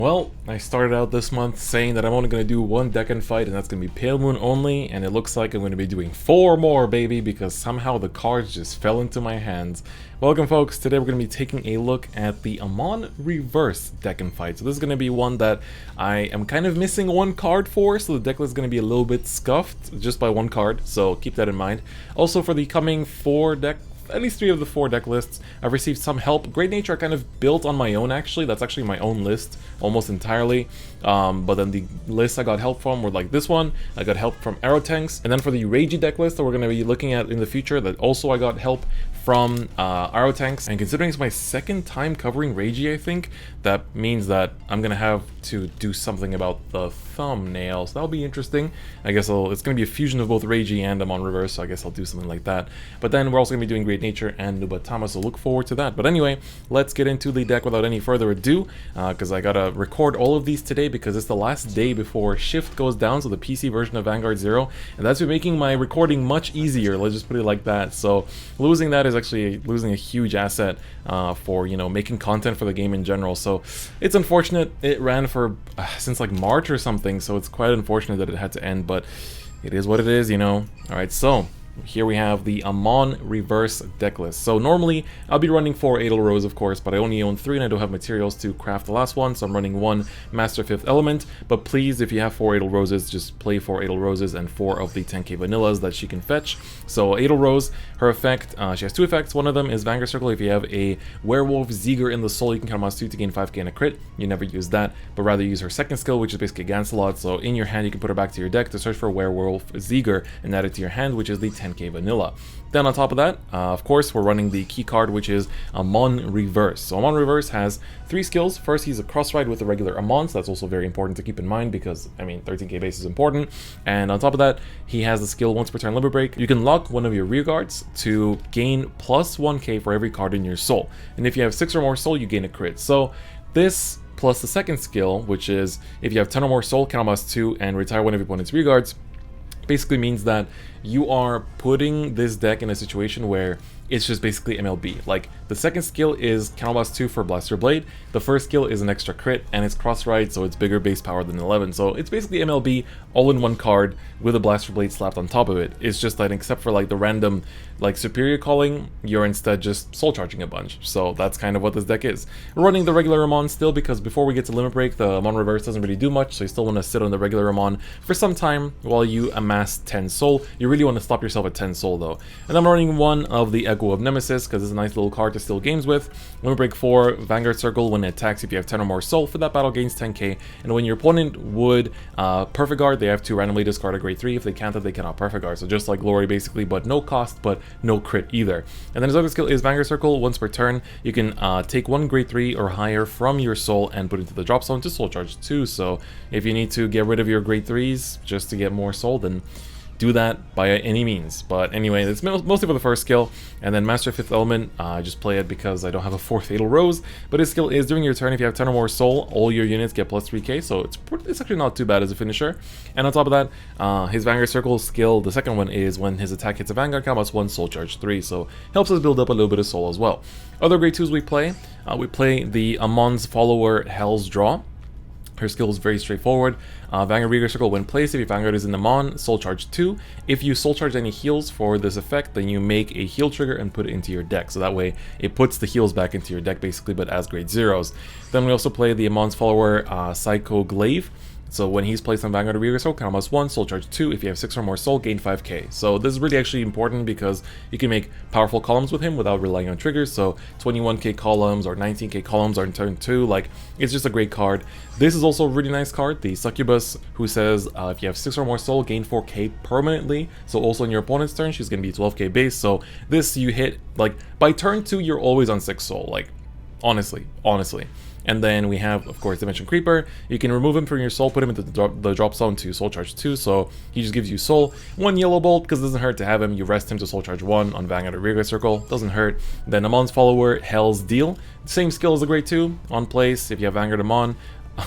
Well, I started out this month saying that I'm only going to do one deck and fight, and that's going to be Pale Moon only, and it looks like I'm going to be doing 4 more, baby, because somehow the cards just fell into my hands. Welcome, folks. Today we're going to be taking a look at the Amon Reverse deck and fight. So this is going to be one that I am kind of missing one card for, so the deck list is going to be a little bit scuffed just by one card, so keep that in mind. Also, for the coming 4 deck, at least 3 of the 4 deck lists, I've received some help. Great Nature I kind of built on my own, actually. That's actually my own list, almost entirely. But then the lists I got help from were like this one. I got help from Arrow Tanks. And then for the Ragey deck list that we're going to be looking at in the future, that also I got help from Arrow Tanks. And considering it's my second time covering Ragey, I think, that means that I'm going to have to do something about the thumbnail. So that'll be interesting. I guess it's going to be a fusion of both Ragey and Amon Reverse, so I guess I'll do something like that. But then we're also going to be doing Great Nature and Nubatama, so look forward to that. But anyway, let's get into the deck without any further ado, because I gotta record all of these today because it's the last day before Shift goes down, so the PC version of Vanguard 0, and that's been making my recording much easier, let's just put it like that. So losing that is actually losing a huge asset for, you know, making content for the game in general. So it's unfortunate. It ran for since like March or something, so it's quite unfortunate that it had to end, but it is what it is, you know. Alright, so here we have the Amon Reverse deck list. So normally I'll be running 4 Adel Rose, of course, but I only own 3 and I don't have materials to craft the last one, so I'm running 1 Master 5th Element. But please, if you have 4 Adel Roses, just play 4 Adel Roses and 4 of the 10k Vanillas that she can fetch. So Adel Rose, her effect, she has 2 effects. One of them is Vanguard Circle. If you have a Werewolf Zeger in the soul, you can count on 2 to gain 5k and a crit. You never use that, but rather use her second skill, which is basically Gancelot. So in your hand, you can put her back to your deck to search for Werewolf Zeger and add it to your hand, which is the 10k Vanilla. Then on top of that, of course, we're running the key card, which is Amon Reverse. So Amon Reverse has 3 skills. First, he's a cross-ride with the regular Amon, so that's also very important to keep in mind because, I mean, 13k base is important. And on top of that, he has the skill once per turn Limit Break. You can lock one of your rear guards to gain plus 1k for every card in your soul. And if you have 6 or more soul, you gain a crit. So this plus the second skill, which is if you have 10 or more soul, count on +2 and retire one of your opponent's rear guards, basically means that you are putting this deck in a situation where it's just basically MLB. Like, the second skill is count on +2 for Blaster Blade, the first skill is an extra crit, and it's cross-ride, so it's bigger base power than 11. So it's basically MLB all in one card with a Blaster Blade slapped on top of it. It's just that except for like the random like superior calling, you're instead just soul charging a bunch. So that's kind of what this deck is. We're running the regular Amon still because before we get to Limit Break, the Amon Reverse doesn't really do much, so you still want to sit on the regular Amon for some time while you amass 10 soul. You really want to stop yourself at 10 soul though. And I'm running 1 of the Echo of Nemesis because it's a nice little card to steal games with. Limit Break 4, Vanguard Circle, when it attacks if you have 10 or more soul for that battle gains 10k, and when your opponent would Perfect Guard, they have to randomly discard a grade 3. If they can't, they cannot Perfect Guard. So just like Glory basically, but no cost, but no crit either. And then his other skill is Vanguard Circle. Once per turn, you can take 1 grade 3 or higher from your soul and put it into the drop zone to soul charge 2. So if you need to get rid of your grade 3s just to get more soul, then do that by any means. But anyway, it's mostly for the first skill. And then Master 5th Element, I just play it because I don't have a 4th Fatal Rose. But his skill is during your turn, if you have 10 or more soul, all your units get plus 3k. So it's actually not too bad as a finisher. And on top of that, his Vanguard Circle skill, the second one, is when his attack hits a Vanguard, count +1 soul charge 3. So helps us build up a little bit of soul as well. Other grade 2s we play the Amon's follower Hell's Draw. Her skill is very straightforward. Vanguard Reader Circle, when placed, if your Vanguard is in Amon, soul charge 2. If you soul charge any heals for this effect, then you make a heal trigger and put it into your deck. So that way, it puts the heals back into your deck basically, but as grade 0s. Then we also play the Amon's follower Psycho Glaive. So when he's placed on Vanguard Reader Circle, count on +1, soul charge 2. If you have 6 or more soul, gain 5k. So this is really actually important because you can make powerful columns with him without relying on triggers. So 21k columns or 19k columns are in turn 2. Like, it's just a great card. This is also a really nice card, the Succubus, who says if you have 6 or more soul, gain 4k permanently. So also in your opponent's turn, she's going to be 12k base. So this you hit, like, by turn 2, you're always on 6 soul. Like, honestly. And then we have, of course, Dimension Creeper. You can remove him from your soul, put him into the drop zone to soul charge 2, so he just gives you soul. 1 yellow bolt, because it doesn't hurt to have him. You rest him to soul charge 1 on Vanguard or Rearguard Circle, doesn't hurt. Then Amon's follower, Hell's Deal. Same skill as the grade 2, on place. If you have Vanguard Amon,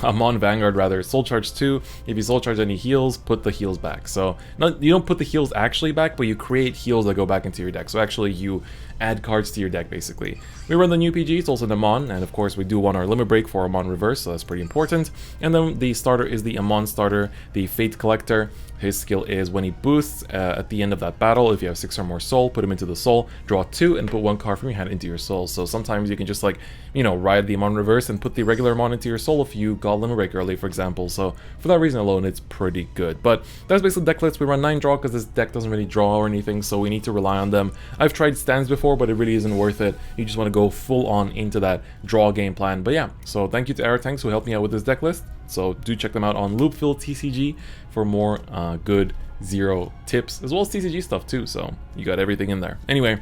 Amon Vanguard rather, soul charge 2. If you soul charge any heals, put the heals back. So you don't put the heals actually back, but you create heals that go back into your deck. So actually you add cards to your deck basically. We run the new PG, it's also an Amon, and of course we do want our limit break for Amon Reverse, so that's pretty important. And then the starter is the Amon starter, the Fate Collector. His skill is when he boosts at the end of that battle, if you have 6 or more soul, put him into the soul, draw 2, and put 1 card from your hand into your soul. So sometimes you can just like, you know, ride the Amon Reverse and put the regular Amon into your soul if you got limit break early, for example. So for that reason alone, it's pretty good. But that's basically deck list. We run 9 draw because this deck doesn't really draw or anything, so we need to rely on them. I've tried stands before, but it really isn't worth it. You just want to go full on into that draw game plan. But yeah, so thank you to Aratanks who helped me out with this deck list. So do check them out on Loopfill TCG for more good zero tips, as well as TCG stuff too, so you got everything in there. Anyway,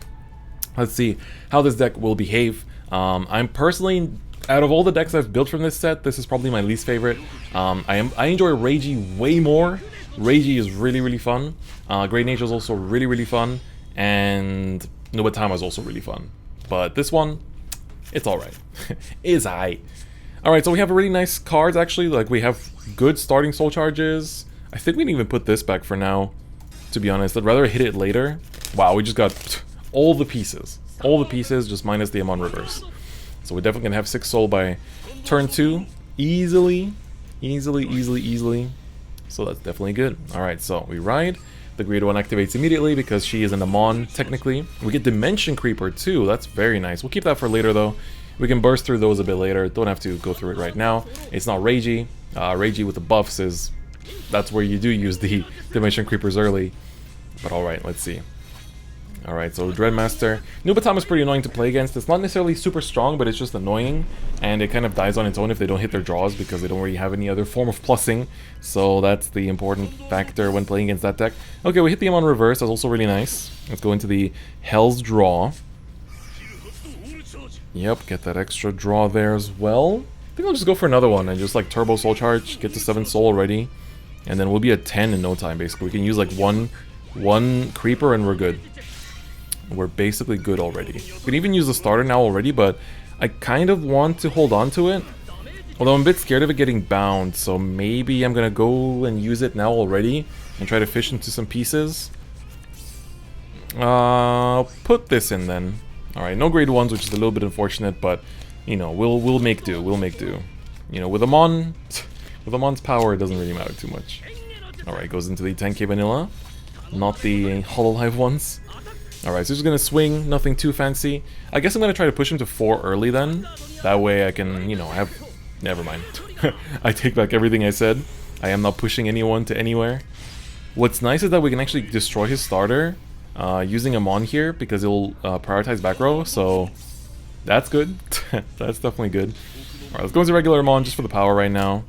let's see how this deck will behave. I'm personally, out of all the decks I've built from this set, this is probably my least favorite. I enjoy Reiji way more. Reiji is really fun. Great Nature is also really fun, and Nubatama is also really fun. But this one, it's alright. It's aight. Alright, so we have really nice cards actually, like we have good starting soul charges. I think we can even put this back for now, to be honest. I'd rather hit it later. Wow, we just got all the pieces. All the pieces, just minus the Amon Reverse. So we're definitely gonna have 6 soul by turn 2. Easily. So that's definitely good. Alright, so we ride. The Greater One activates immediately because she is an Amon, technically. We get Dimension Creeper too, that's very nice. We'll keep that for later though. We can burst through those a bit later, don't have to go through it right now. It's not Reiji. Reiji with the buffs is... that's where you do use the Dimension Creepers early. But alright, let's see. Alright, so Dreadmaster. Nubatama is pretty annoying to play against. It's not necessarily super strong, but it's just annoying. And it kind of dies on its own if they don't hit their draws, because they don't really have any other form of plussing. So that's the important factor when playing against that deck. Okay, we hit the Amon Reverse. That's also really nice. Let's go into the Hell's Draw. Yep, get that extra draw there as well. I think I'll just go for another one and just like Turbo Soul Charge, get to 7 soul already. And then we'll be at 10 in no time, basically. We can use like one creeper and we're good. We're basically good already. We can even use the starter now already, but I kind of want to hold on to it. Although I'm a bit scared of it getting bound, so maybe I'm gonna go and use it now already and try to fish into some pieces. I'll put this in then. Alright, no grade 1s, which is a little bit unfortunate, but you know, we'll make do. We'll make do. You know, with Amon's power, it doesn't really matter too much. Alright, goes into the 10k vanilla, not the Hololive ones. Alright, so he's gonna swing, nothing too fancy. I guess I'm gonna try to push him to 4 early then. That way I can, you know, have... never mind. I take back everything I said. I am not pushing anyone to anywhere. What's nice is that we can actually destroy his starter using Amon here, because it'll prioritize back row, so that's good. That's definitely good. Alright, let's go into regular Amon just for the power right now.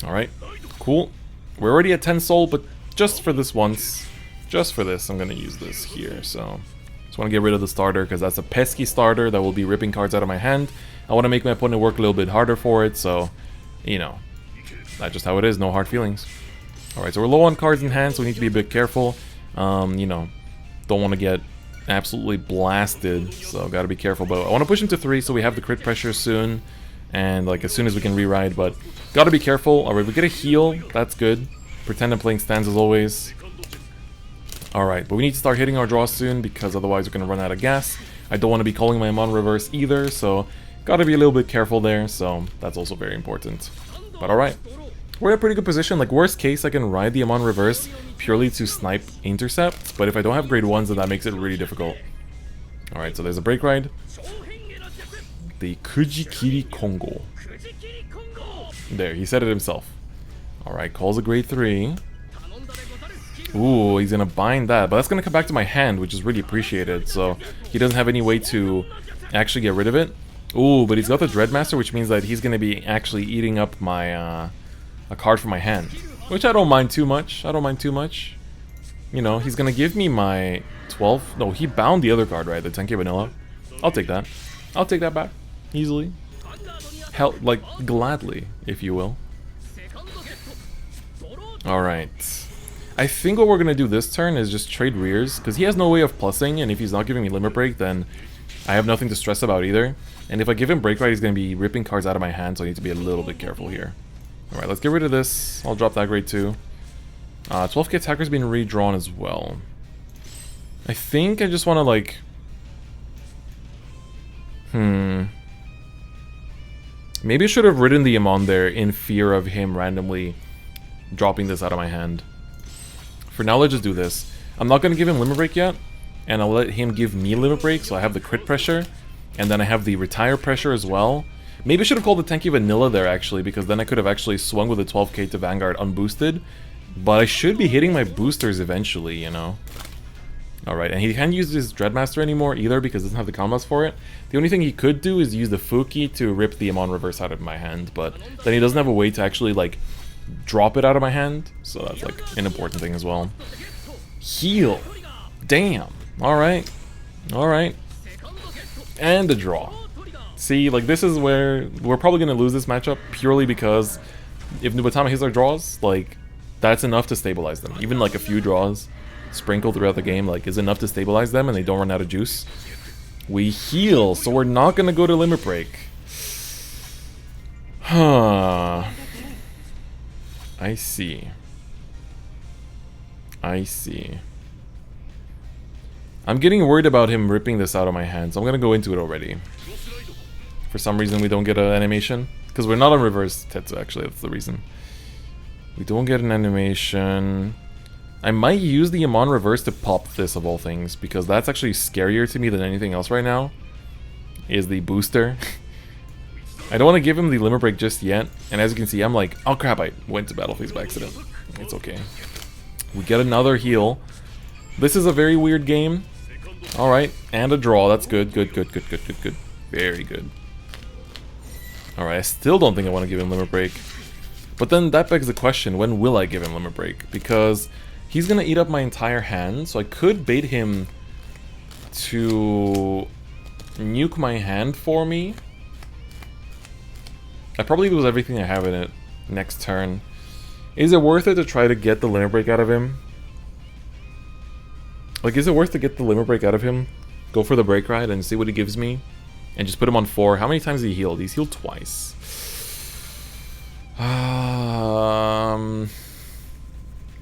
Alright, cool. We're already at 10 soul, but just for this once, just for this, I'm gonna use this here, so... just want to get rid of the starter, because that's a pesky starter that will be ripping cards out of my hand. I want to make my opponent work a little bit harder for it, so, you know, that's just how it is, no hard feelings. Alright, so we're low on cards in hand, so we need to be a bit careful. You know, don't want to get absolutely blasted, so gotta be careful. But I want to push him to 3 so we have the crit pressure soon, and like as soon as we can re-ride, but gotta be careful. Alright, we get a heal, that's good. Pretend I'm playing stands as always. Alright, but we need to start hitting our draws soon, because otherwise we're gonna run out of gas. I don't want to be calling my Amon Reverse either, so gotta be a little bit careful there, so that's also very important. But alright. We're in a pretty good position. Like, worst case, I can ride the Amon Reverse purely to snipe intercepts, but if I don't have grade 1s, then that makes it really difficult. Alright, so there's a break ride. The Kujikiri Kongo. There, he said it himself. Alright, calls a grade 3. Ooh, he's gonna bind that, but that's gonna come back to my hand, which is really appreciated, so he doesn't have any way to actually get rid of it. Ooh, but he's got the Dreadmaster, which means that he's gonna be actually eating up my, a card from my hand, which I don't mind too much. I don't mind too much. You know, he's gonna give me my 12. No, he bound the other card, right? The 10k vanilla. I'll take that. I'll take that back easily. Hell, like gladly, if you will. All right. I think what we're gonna do this turn is just trade rears, because he has no way of plussing, and if he's not giving me limit break, then I have nothing to stress about either. And if I give him Break Ride, he's going to be ripping cards out of my hand, so I need to be a little bit careful here. Alright, let's get rid of this. I'll drop that grade 2. 12k attacker's been redrawn as well. I think I just want to, like... Maybe I should have ridden the Amon there in fear of him randomly dropping this out of my hand. For now, let's just do this. I'm not going to give him Limit Break yet, and I'll let him give me Limit Break, so I have the crit pressure, and then I have the retire pressure as well. Maybe I should have called the Tanky Vanilla there, actually, because then I could have actually swung with a 12k to Vanguard unboosted. But I should be hitting my boosters eventually, you know. Alright, and he can't use his Dreadmaster anymore either because he doesn't have the combos for it. The only thing he could do is use the Fuki to rip the Amon Reverse out of my hand, but then he doesn't have a way to actually, like, drop it out of my hand, so that's, like, an important thing as well. Heal! Damn! Alright. Alright. And a draw. See, like, this is where we're probably going to lose this matchup purely because if Nubatama hits our draws, like, that's enough to stabilize them. Even, like, a few draws sprinkled throughout the game, like, is enough to stabilize them and they don't run out of juice. We heal, so we're not going to go to Limit Break. Huh. I see. I see. I'm getting worried about him ripping this out of my hand, so I'm going to go into it already. For some reason we don't get an animation. Because we're not on reverse Tetsu, actually, that's the reason. We don't get an animation. I might use the Amon Reverse to pop this, of all things, because that's actually scarier to me than anything else right now. Is the booster. I don't want to give him the Limit Break just yet, and as you can see, I'm like, oh crap, I went to battle phase by accident. It's okay. We get another heal. This is a very weird game. Alright, and a draw. That's good, good, good, good, good, good, good. Very good. Alright, I still don't think I want to give him Limit Break. But then that begs the question, when will I give him Limit Break? Because he's going to eat up my entire hand, so I could bait him to nuke my hand for me. I probably lose everything I have in it next turn. Is it worth it to try to get the Limit Break out of him? Like, is it worth to get the Limit Break out of him? Go for the Break Ride and see what he gives me? And just put him on 4. How many times has he healed? He's healed twice.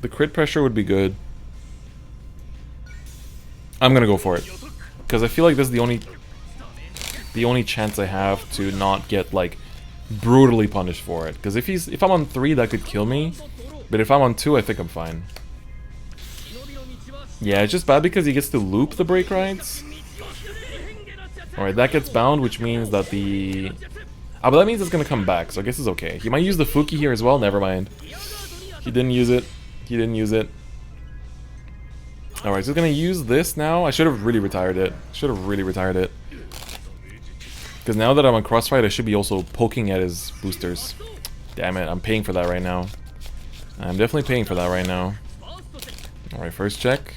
The crit pressure would be good. I'm gonna go for it. Because I feel like this is the only chance I have to not get, like, brutally punished for it. Because if I'm on 3, that could kill me. But if I'm on 2, I think I'm fine. Yeah, it's just bad because he gets to loop the Break Rides. Alright, that gets bound, which means that the... Ah, but that means it's gonna come back, so I guess it's okay. He might use the Fuki here as well, never mind. He didn't use it. He didn't use it. Alright, so he's gonna use this now. I should have really retired it. Because now that I'm on Crossfight, I should be also poking at his boosters. Damn it, I'm paying for that right now. I'm definitely paying for that right now. Alright, first check.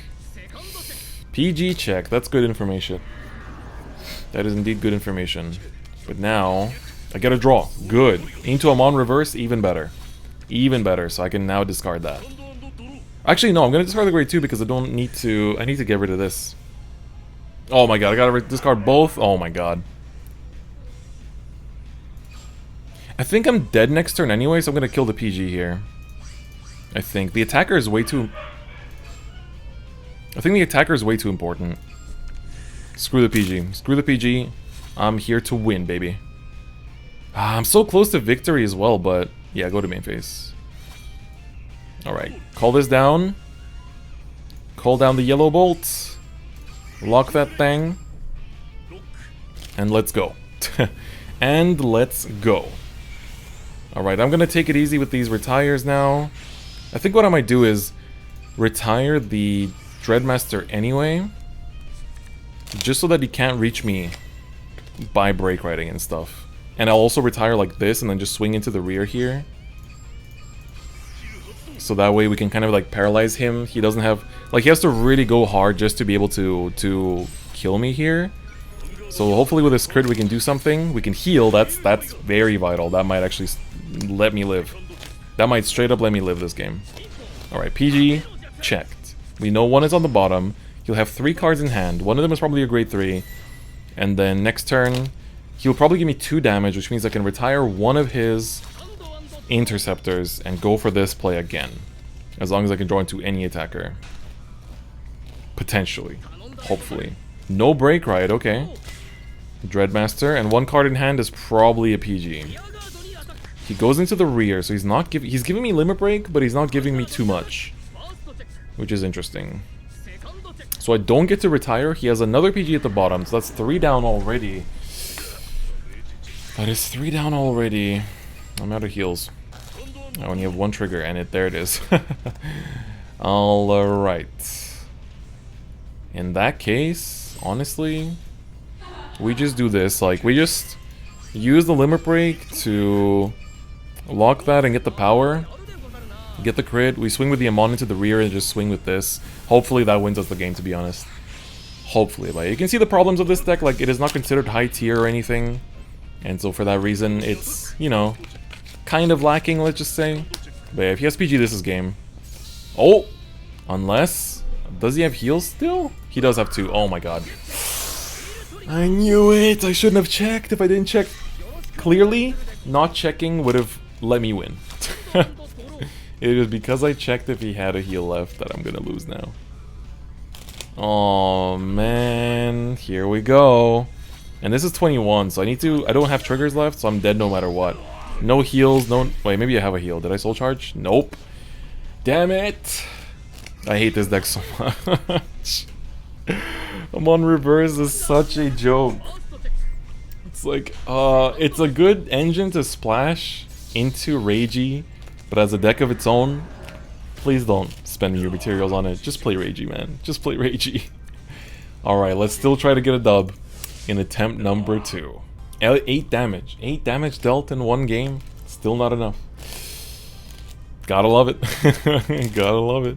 PG check, that's good information. That is indeed good information. But now, I get a draw. Good. Into Amon Reverse, even better. Even better, so I can now discard that. Actually, no, I'm going to discard the grade 2 because I don't need to... I need to get rid of this. Oh my god, I gotta discard both? Oh my god. I think I'm dead next turn anyway, so I'm going to kill the PG here. I think. The attacker is way too... I think the attacker is way too important. Screw the PG. Screw the PG. I'm here to win, baby. I'm so close to victory as well, but... Yeah, go to main phase. Alright. Call this down. Call down the yellow bolt. Lock that thing. And let's go. And let's go. Alright, I'm gonna take it easy with these retires now. I think what I might do is retire the Dreadmaster anyway. Just so that he can't reach me by break riding and stuff. And I'll also retire like this and then just swing into the rear here. So that way we can kind of like paralyze him. He doesn't have... Like, he has to really go hard just to be able to kill me here. So hopefully with this crit we can do something. We can heal. That's very vital. That might actually let me live. That might straight up let me live this game. Alright, PG checked. We know one is on the bottom. He'll have 3 cards in hand. One of them is probably a grade 3. And then next turn, He'll probably give me 2 damage, which means I can retire one of his interceptors and go for this play again. As long as I can draw into any attacker. Potentially. Hopefully. No break ride, okay. Dreadmaster, and 1 card in hand is probably a PG. He goes into the rear, so he's giving me limit break, but he's not giving me too much. Which is interesting. So I don't get to retire. He has another PG at the bottom, so that's 3 down already. That is 3 down already. I'm out of heals. I only have 1 trigger, and there it is. Alright. In that case, honestly, we just do this. Like, we just use the limit break to lock that and get the power. Get the crit. We swing with the Amon into the rear and just swing with this. Hopefully that wins us the game, to be honest. Hopefully. Like, you can see the problems of this deck. Like, it is not considered high tier or anything. And so for that reason, it's, you know, kind of lacking, let's just say. But yeah, if he has PG, this is game. Oh! Unless... Does he have heals still? He does have 2. Oh my god. I knew it! I shouldn't have checked if I didn't check. Clearly, not checking would have let me win. It was because I checked if he had a heal left that I'm gonna lose now. Oh man, here we go. And this is 21, so I don't have triggers left, so I'm dead no matter what. No heals, no... Wait, maybe I have a heal. Did I soul charge? Nope. Damn it! I hate this deck so much. Amon Reverse is such a joke. It's like, it's a good engine to splash into Ragey, but as a deck of its own, please don't spend your materials on it. Just play Ragey, man. Just play Ragey. Alright, let's still try to get a dub in attempt number 2. 8 damage. 8 damage dealt in 1 game. Still not enough. Gotta love it. Gotta love it.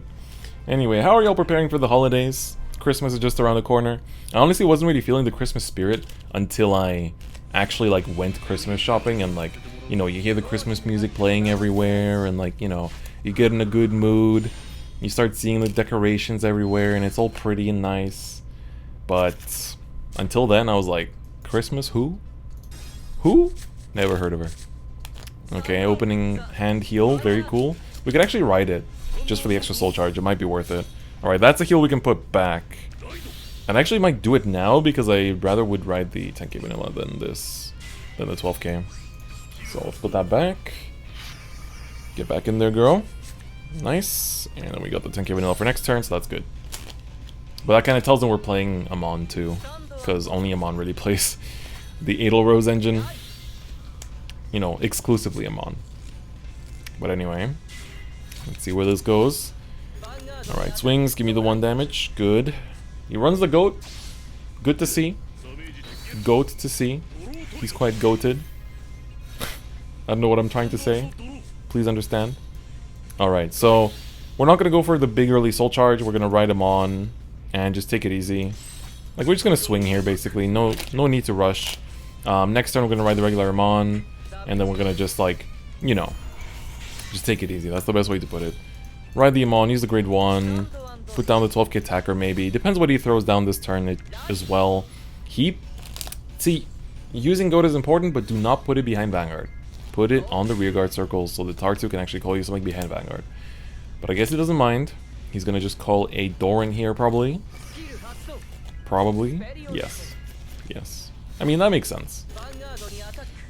Anyway, how are y'all preparing for the holidays? Christmas is just around the corner. I honestly wasn't really feeling the Christmas spirit until I actually like went Christmas shopping, and like, you know, you hear the Christmas music playing everywhere, and like, you know, you get in a good mood. You start seeing the decorations everywhere, and it's all pretty and nice. But until then, I was like, Christmas who? Who? Never heard of her. Okay, opening hand heal, very cool. We could actually ride it, just for the extra soul charge. It might be worth it. Alright, that's a heal we can put back. And I actually might do it now, because I rather would ride the 10k vanilla than the 12k. So let's put that back. Get back in there, girl. Nice. And then we got the 10k vanilla for next turn, so that's good. But that kind of tells them we're playing Amon too, because only Amon really plays the Edelrose engine. You know, exclusively Amon. But anyway, let's see where this goes. Alright, swings, give me the 1 damage. Good. He runs the goat. Good to see. Goat to see. He's quite goated. I don't know what I'm trying to say. Please understand. Alright, so we're not going to go for the big early soul charge. We're going to ride him on and just take it easy. Like, we're just going to swing here, basically. No need to rush. Next turn, we're going to ride the regular Amon. And then we're going to just, like, you know, just take it easy. That's the best way to put it. Ride the Amon, use the grade 1. Put down the 12k attacker, maybe. Depends what he throws down this turn as well. See, using goat is important, but do not put it behind Vanguard. Put it on the rearguard circle so the Tartu can actually call you something behind Vanguard. But I guess he doesn't mind. He's gonna just call a Doran here, probably. Probably. Yes. Yes. I mean, that makes sense.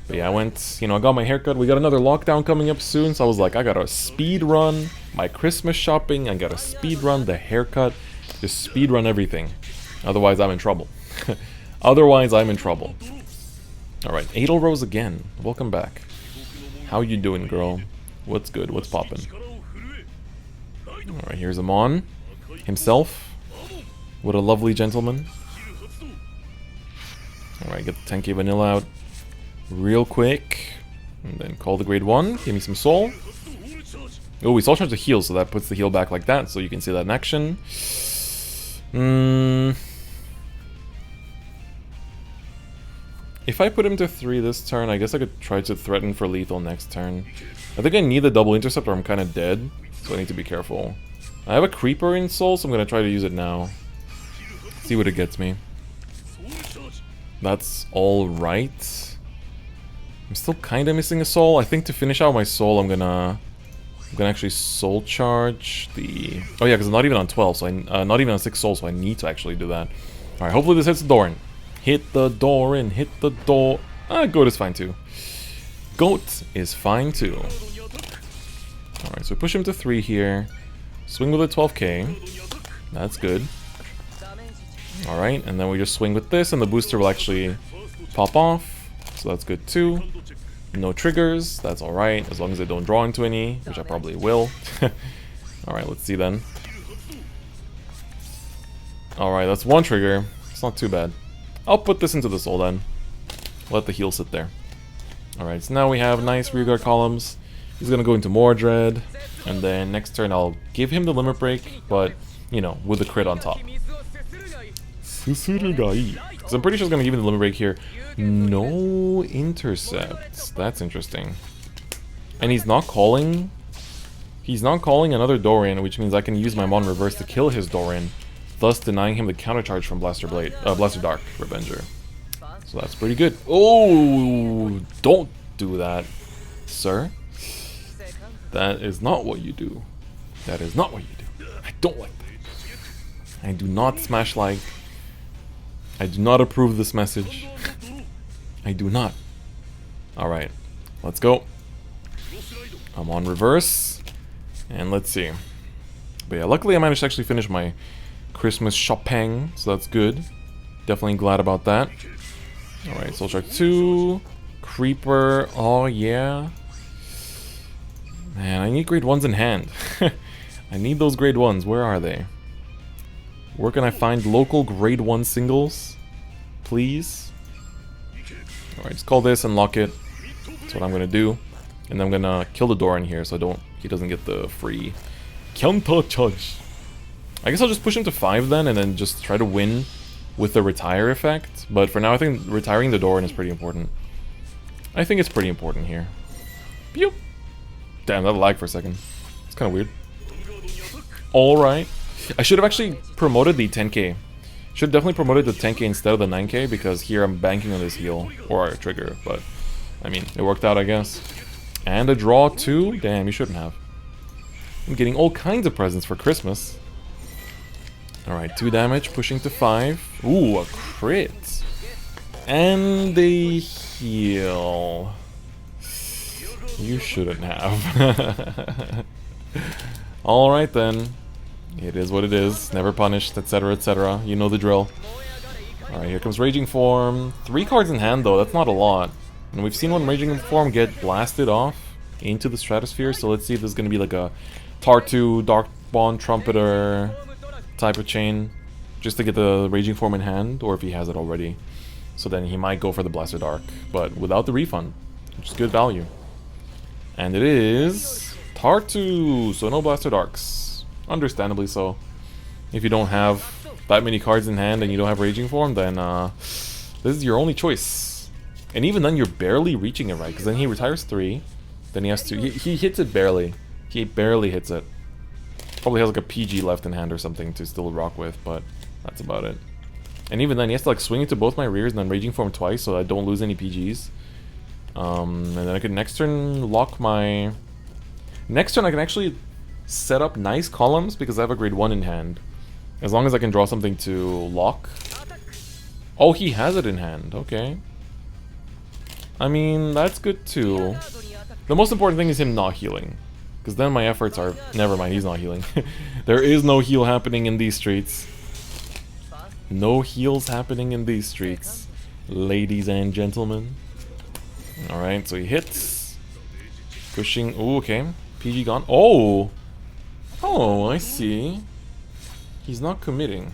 But yeah, I got my haircut. We got another lockdown coming up soon, so I was like, I gotta speed run my Christmas shopping. I gotta speed run the haircut. Just speed run everything. Otherwise, I'm in trouble. Otherwise, I'm in trouble. Alright, Edelrose again. Welcome back. How you doing, girl? What's good? What's poppin'? Alright, here's Amon himself. What a lovely gentleman. Alright, get the 10k vanilla out real quick. And then call the grade 1. Give me some soul. Oh, we soul charge the heal, so that puts the heal back like that, so you can see that in action. If I put him to 3 this turn, I guess I could try to threaten for lethal next turn. I think I need the double intercept or I'm kind of dead, so I need to be careful. I have a creeper in soul, so I'm going to try to use it now. See what it gets me. That's alright. I'm still kind of missing a soul. I think to finish out my soul, I'm gonna actually soul charge the... Oh yeah, because I'm not even on 12, so not even on 6 souls, so I need to actually do that. Alright, hopefully this hits the door in. Hit the door in, hit the door... Goat is fine too. Goat is fine too. Alright, so we push him to 3 here. Swing with a 12k. That's good. Alright, and then we just swing with this, and the booster will actually pop off. So that's good too. No triggers, that's alright, as long as I don't draw into any, which I probably will. Alright, let's see then. Alright, that's 1 trigger. It's not too bad. I'll put this into the soul then. Let the heal sit there. Alright, so now we have nice rearguard columns. He's gonna go into more dread. And then next turn I'll give him the limit break, but, you know, with the crit on top. Because I'm pretty sure he's gonna give me the limit break here. No intercepts. That's interesting. And he's not calling... He's not calling another Dorian, which means I can use my Amon Reverse to kill his Dorian, thus denying him the countercharge from Blaster Dark Revenger. So that's pretty good. Oh, don't do that, sir. That is not what you do. That is not what you do. I don't like that. I do not smash like. I do not approve this message. I do not. Alright, let's go. I'm on reverse. And let's see. But yeah, luckily I managed to actually finish my Christmas shopping, so that's good. Definitely glad about that. Alright, Soul Shark 2. Creeper. Oh yeah. Man, I need grade 1s in hand. I need those grade 1s. Where are they? Where can I find local grade 1 singles? Please? Alright, just call this and lock it. That's what I'm gonna do. And then I'm gonna kill the door in here so he doesn't get the free counter charge. I guess I'll just push him to 5 then, and then just try to win with the retire effect. But for now I think retiring the door in is pretty important. I think it's pretty important here. Pew! Damn, that lagged for a second. It's kind of weird. Alright. I should have actually promoted the 10k. Should have definitely promoted the 10k instead of the 9k, because here I'm banking on this heal. Or a trigger, but... I mean, it worked out, I guess. And a draw too? Damn, you shouldn't have. I'm getting all kinds of presents for Christmas. Alright, 2 damage, pushing to 5. Ooh, a crit. And a heal. You shouldn't have. Alright then. It is what it is. Never punished, etc, etc. You know the drill. Alright, here comes Raging Form. 3 cards in hand though, that's not a lot. And we've seen one Raging Form get blasted off into the stratosphere, so let's see if there's gonna be like a Tartu, Darkbond, Trumpeter type of chain, just to get the Raging Form in hand, or if he has it already. So then he might go for the Blaster Dark, but without the refund, which is good value. And it is Tartu, so no Blaster Darks. Understandably so. If you don't have that many cards in hand and you don't have Raging Form, then this is your only choice. And even then you're barely reaching it right, because then he retires 3, then he has to... He hits it barely. He barely hits it. Probably has like a PG left in hand or something to still rock with, but that's about it. And even then he has to like swing into both my rears and then Raging Form twice so I don't lose any PGs. And then I could next turn lock my... Next turn I can actually set up nice columns because I have a grade 1 in hand. As long as I can draw something to lock. Oh, he has it in hand. Okay. I mean, that's good too. The most important thing is him not healing. Because then my efforts are... Never mind, he's not healing. There is no heal happening in these streets. No heals happening in these streets. Ladies and gentlemen. Alright, so he hits. Pushing... Ooh, okay. PG gone. Oh! Oh, I see. He's not committing.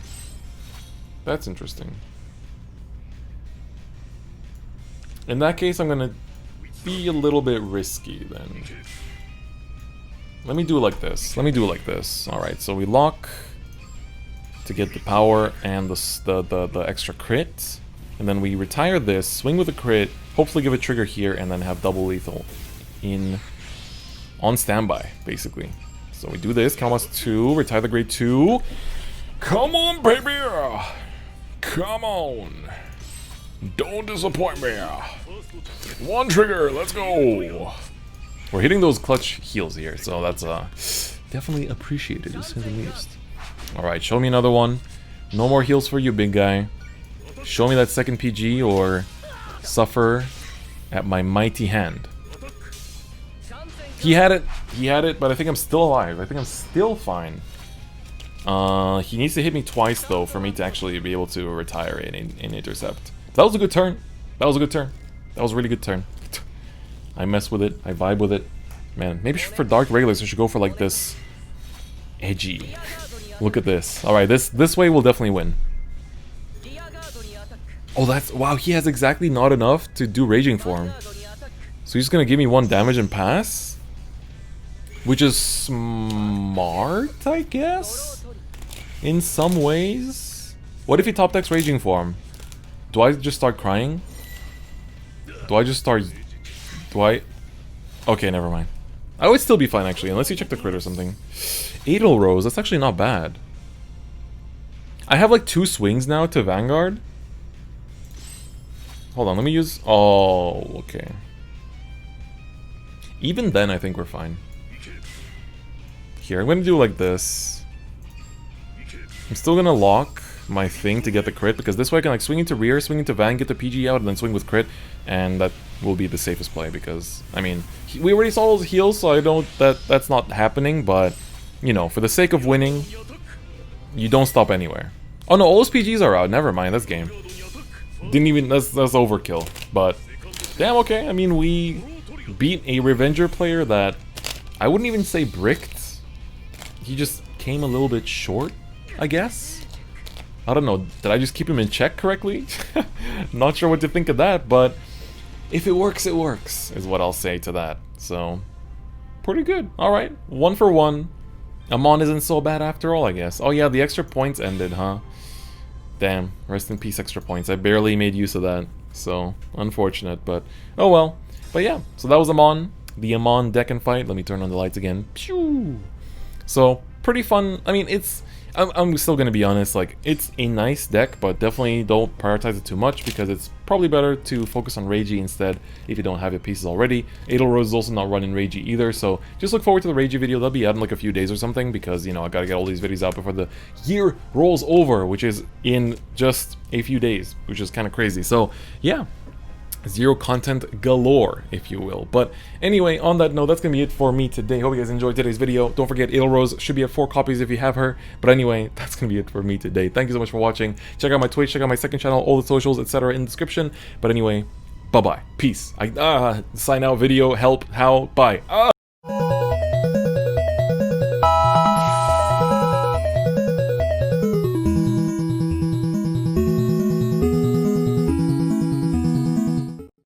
That's interesting. In that case, I'm gonna be a little bit risky then. Let me do it like this. Let me do it like this. Alright, so we lock to get the power and the extra crit. And then we retire this, swing with a crit, hopefully give a trigger here, and then have double lethal on standby, basically. So we do this, count us 2, retire the grade 2. Come on, baby! Come on! Don't disappoint me. One trigger, let's go. We're hitting those clutch heals here, so that's definitely appreciated, to say the least. Alright, show me another one. No more heals for you, big guy. Show me that second PG or suffer at my mighty hand. He had it, but I think I'm still alive. I think I'm still fine. He needs to hit me twice, though, for me to actually be able to retire and intercept. That was a good turn. That was a good turn. That was a really good turn. I mess with it. I vibe with it. Man, maybe for Dark Regulars I should go for like this edgy. Look at this. Alright, this way we'll definitely win. Oh, that's... Wow, he has exactly not enough to do Raging Form. So he's gonna give me 1 damage and pass? Which is smart, I guess? In some ways? What if he top decks Raging Form? Do I just start crying? Do I just start... Do I... Okay, never mind. I would still be fine, actually, unless you check the crit or something. Edelrose, that's actually not bad. I have like 2 swings now to Vanguard. Hold on, let me use... Oh, okay. Even then, I think we're fine. Here, I'm gonna do like this. I'm still gonna lock my thing to get the crit, because this way I can like swing into rear, swing into Van, get the PG out, and then swing with crit, and that will be the safest play, because, I mean, we already saw those heals, so I don't... That's not happening, but, you know, for the sake of winning, you don't stop anywhere. Oh no, all those PGs are out, never mind, that's game. Didn't even... That's overkill, but... Damn, okay, I mean, we beat a Revenger player that I wouldn't even say bricked. He just came a little bit short, I guess. I don't know, did I just keep him in check correctly? Not sure what to think of that, but if it works, is what I'll say to that. So, pretty good. Alright, 1 for 1. Amon isn't so bad after all, I guess. Oh yeah, the extra points ended, huh? Damn, rest in peace, extra points. I barely made use of that, so unfortunate, but oh well. But yeah, so that was Amon, the Amon deck and fight. Let me turn on the lights again. Pew! So, pretty fun. I mean, it's... I'm still gonna be honest, like, it's a nice deck, but definitely don't prioritize it too much, because it's probably better to focus on Reiji instead if you don't have your pieces already. Edelrose is also not running Reiji either, so just look forward to the Reiji video. That'll be out in like a few days or something, because, you know, I gotta get all these videos out before the year rolls over, which is in just a few days, which is kind of crazy. So, yeah. Zero content galore, if you will. But anyway, on that note, that's gonna be it for me today. Hope you guys enjoyed today's video. Don't forget, Edelrose should be at 4 copies if you have her. But anyway, that's gonna be it for me today. Thank you so much for watching. Check out my Twitch, check out my second channel, all the socials, etc. in the description. But anyway, bye-bye. Peace. Sign out video, help, how, bye.